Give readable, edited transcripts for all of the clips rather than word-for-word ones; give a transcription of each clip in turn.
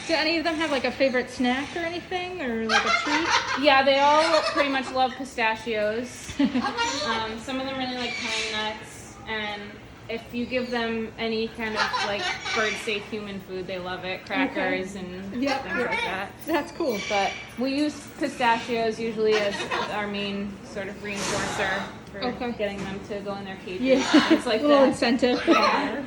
Do any of them have like a favorite snack or anything, or like a treat? Yeah, they all pretty much love pistachios. Some of them really like pine nuts, and if you give them any kind of like bird-safe human food, they love it. Crackers and things like that. That's cool. But we use pistachios usually as our main sort of reinforcer for getting them to go in their cages. Yeah, It's like a little that. incentive. Yeah.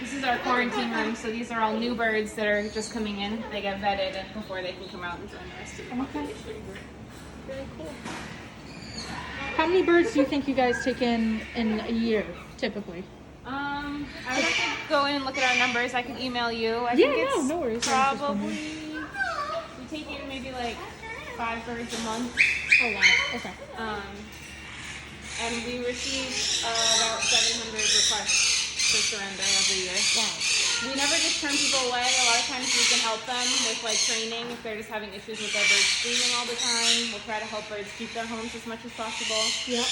This is our quarantine room, so these are all new birds that are just coming in. They get vetted before they can come out and join the rest of the population. Very cool. How many birds do you think you guys take in a year, typically? I would have to go in and look at our numbers. I can email you. I Yeah, think it's no worries. probably, we take in maybe like 5 birds a month. Oh, wow. Okay. And we receive about 700 requests for surrender every year. Wow. We never just turn people away. A lot of times we can help them with like training if they're just having issues with their birds screaming all the time. We'll try to help birds keep their homes as much as possible. Yep.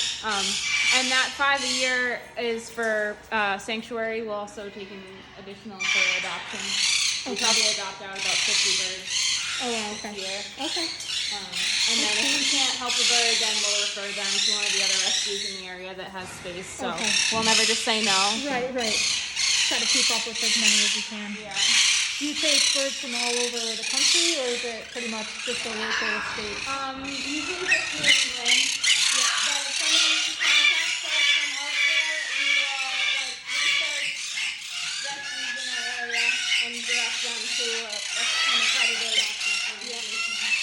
And that 5 a year is for sanctuary. We'll also take in additional for adoption. We probably adopt out about 50 birds. Oh, wow. Okay. Year. Okay. And then if we can't help a bird, then we'll refer them to one of the other rescues in the area that has space. So we'll never just say no. Right. Try to keep up with as many as you can. Yeah. Do you take birds from all over the country, or is it pretty much just a local state? Usually just New England. Yeah. But if someone contacts us from elsewhere, we will like research rescues in our area and direct them to a kind of accredited organization.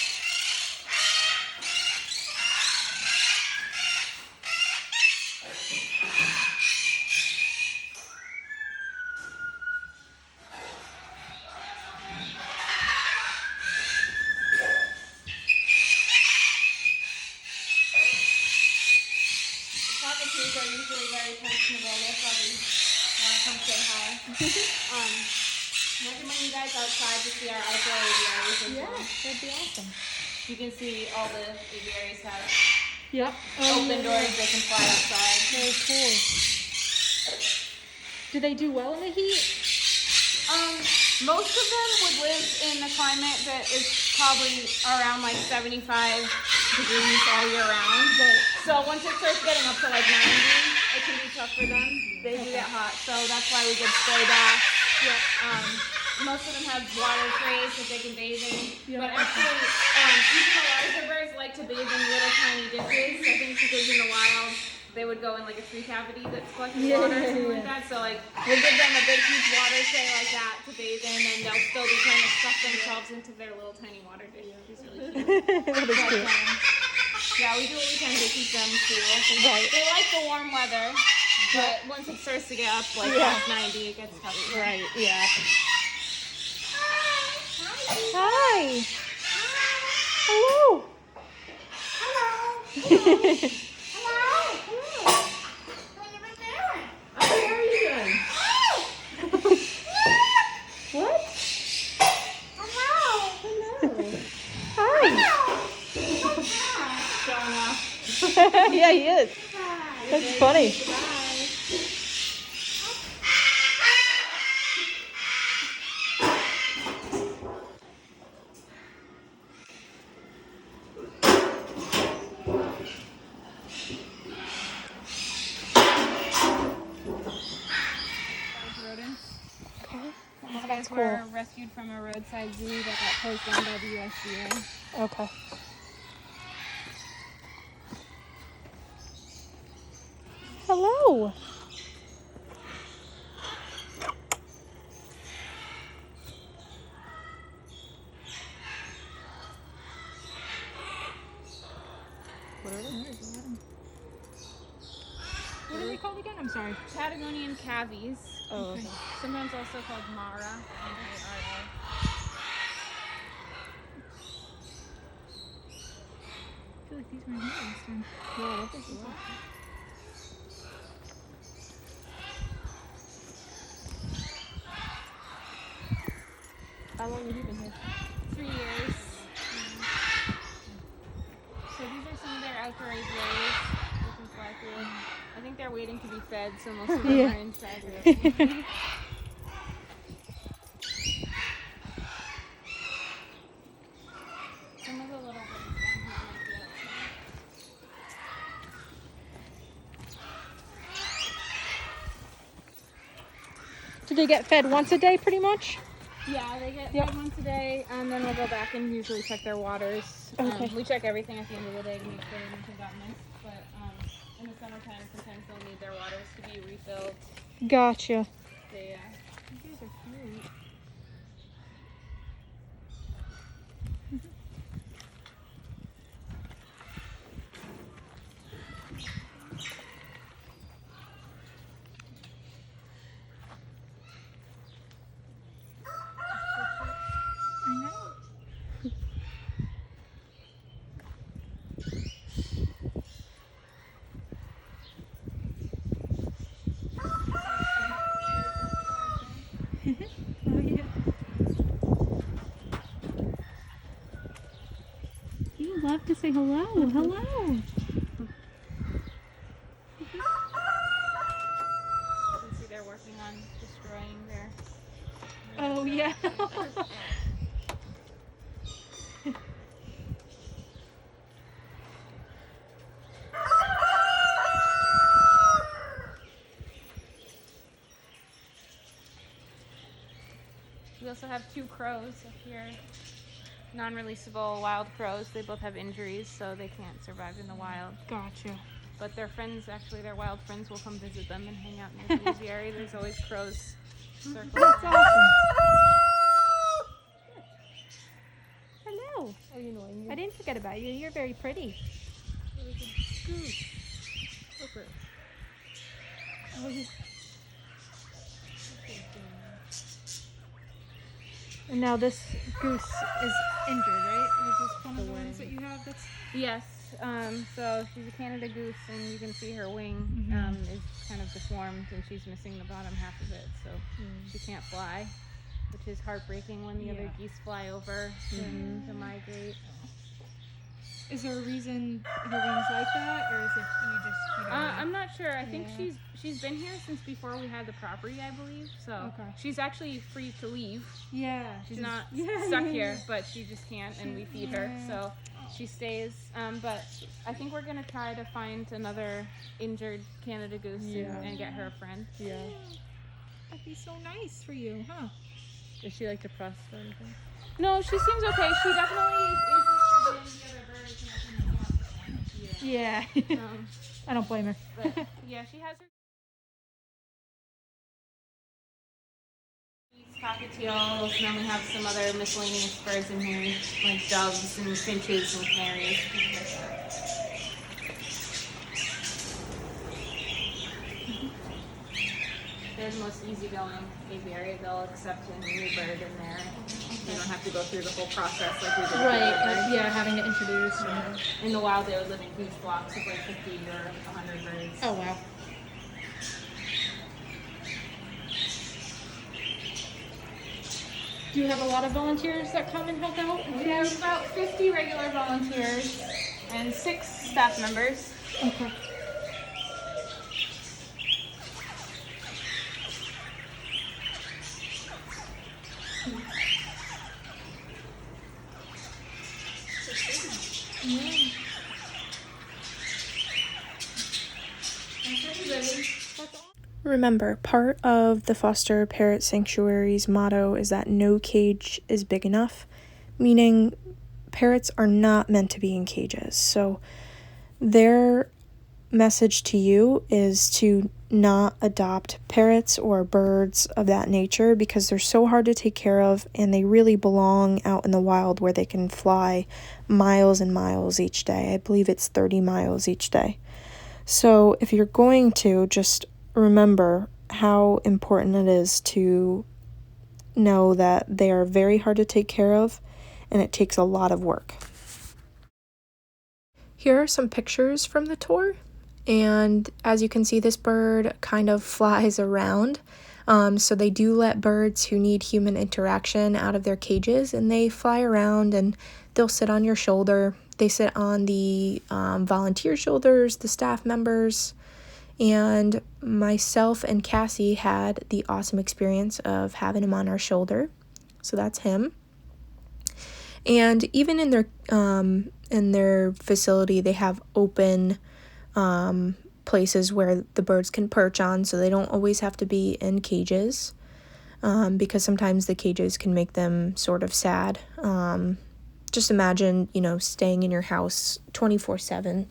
Cockatoos are usually very personable. They'll probably want to come say hi. Recommend you guys outside to see our outdoor aviaries as well. That'd be awesome. You can see all the aviaries have Yep. open doors. They can fly outside. Very cool. Do they do well in the heat? Most of them would live in a climate that is probably around like 75 degrees all year round. Right. So once it starts getting up to like 90, it can be tough for them. They do get hot, so that's why we give spray baths. Yep. Most of them have water trays that they can bathe in. Yeah. But actually, even the larger birds like to bathe in little tiny dishes. I think because in the wild, they would go in like a tree cavity that's collecting water or something like that. So like, we'll give them a big huge water tray like that to bathe in, and they'll still be trying to stuff themselves into their little tiny water dish, which is really cute. That is cute. Yeah, we do what we can to keep them cool. Right. They like the warm weather, but once it starts to get up like past 90, it gets tough. Right. Yeah. Hi. Hello. Hello. What? Hi. Yeah, he is. That's funny. These guys were rescued from a roadside zoo that got closed down by the USDA. Okay. Hello. What are they called again? I'm sorry. Patagonian cavies. Oh, okay. Sometimes also called Mara. M-A-R-A. I feel like these were in here last time. Yeah, I think so. How long have you been here? 3 years. So these are some of their outdoor aviaries. You can fly through. I think they're waiting to be fed, so most of them are inside. Do they get fed once a day pretty much? Yeah, they get fed once a day, and then we'll go back and usually check their waters. Okay. We check everything at the end of the day to make sure nothing got missed, but in the summertime, sometimes they'll need their waters to be refilled. Gotcha. They, you guys are cute. I know. Oh, yeah. You love to say hello. Hello. You can see they're working on destroying their... Oh, yeah. We also have 2 crows up here. Non-releasable wild crows. They both have injuries, so they can't survive in the wild. Gotcha. But their friends, actually their wild friends, will come visit them and hang out in the aviary. There's always crows circling. That's awesome. Hello. Are you annoying me? I didn't forget about you. You're very pretty. Goose. Look. Oh, yeah. And now this goose is injured, right? Is this one of the ones that you have that's... Yes. So she's a Canada goose, and you can see her wing is kind of deformed, and she's missing the bottom half of it, so she can't fly, which is heartbreaking when the other geese fly over to migrate. Is there a reason her wings like that, or is it you don't know? I'm not sure. I think she's been here since before we had the property, I believe. So she's actually free to leave. Yeah. She's not stuck here, but she just can't, and we feed her, so she stays. But I think we're gonna try to find another injured Canada goose and get her a friend. Yeah. That'd be so nice for you, huh? Is she like depressed or anything? No, she seems okay. She definitely is interested in the other birds. And Yeah. I don't blame her. But yeah, she has her cockatiels, and then we have some other miscellaneous birds in here, like doves and finches and canaries. They're the most easygoing aviary. They'll accept a new bird in there. You don't have to go through the whole process like we did. Right. Yeah, having to introduce. In the wild, they would live in huge flocks of like 50 or 100 birds. Oh, wow. Do you have a lot of volunteers that come and help out? We have about 50 regular volunteers and 6 staff members. Okay. Remember, part of the foster parrot sanctuary's motto is that no cage is big enough, meaning parrots are not meant to be in cages. So their message to you is to not adopt parrots or birds of that nature because they're so hard to take care of and they really belong out in the wild where they can fly miles and miles each day. I believe it's 30 miles each day. So if you're going to, just remember how important it is to know that they are very hard to take care of and it takes a lot of work. Here are some pictures from the tour, and as you can see, this bird kind of flies around. So they do let birds who need human interaction out of their cages, and they fly around and they'll sit on your shoulder. They sit on the volunteer shoulders, the staff members, and myself and Cassie had the awesome experience of having him on our shoulder. So that's him. And even in their facility, they have open places where the birds can perch on, so they don't always have to be in cages. because sometimes the cages can make them sort of sad. Just imagine, staying in your house 24/7.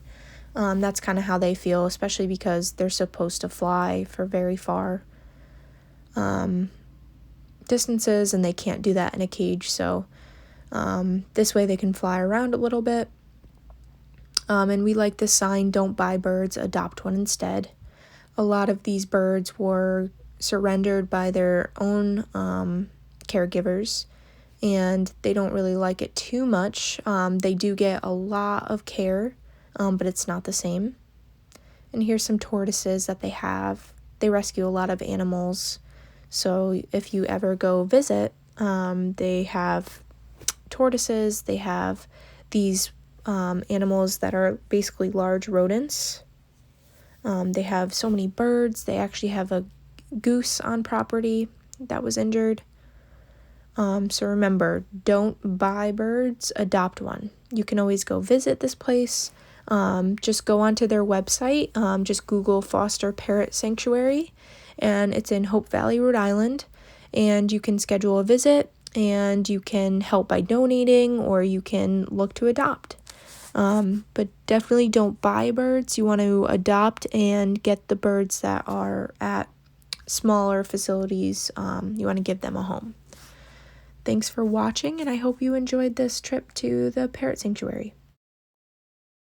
That's kind of how they feel, especially because they're supposed to fly for very far distances, and they can't do that in a cage. So this way they can fly around a little bit. And we like this sign, "Don't buy birds, adopt one instead." A lot of these birds were surrendered by their own caregivers, and they don't really like it too much. They do get a lot of care, but it's not the same. And here's some tortoises that they have. They rescue a lot of animals, so if you ever go visit, they have tortoises. They have these animals that are basically large rodents. They have so many birds. They actually have a goose on property that was injured. So remember, don't buy birds, adopt one. You can always go visit this place. Just go onto their website. Just Google Foster Parrot Sanctuary, and it's in Hope Valley, Rhode Island. And you can schedule a visit, and you can help by donating, or you can look to adopt. But definitely don't buy birds. You want to adopt and get the birds that are at smaller facilities. You want to give them a home. Thanks for watching, and I hope you enjoyed this trip to the Parrot Sanctuary.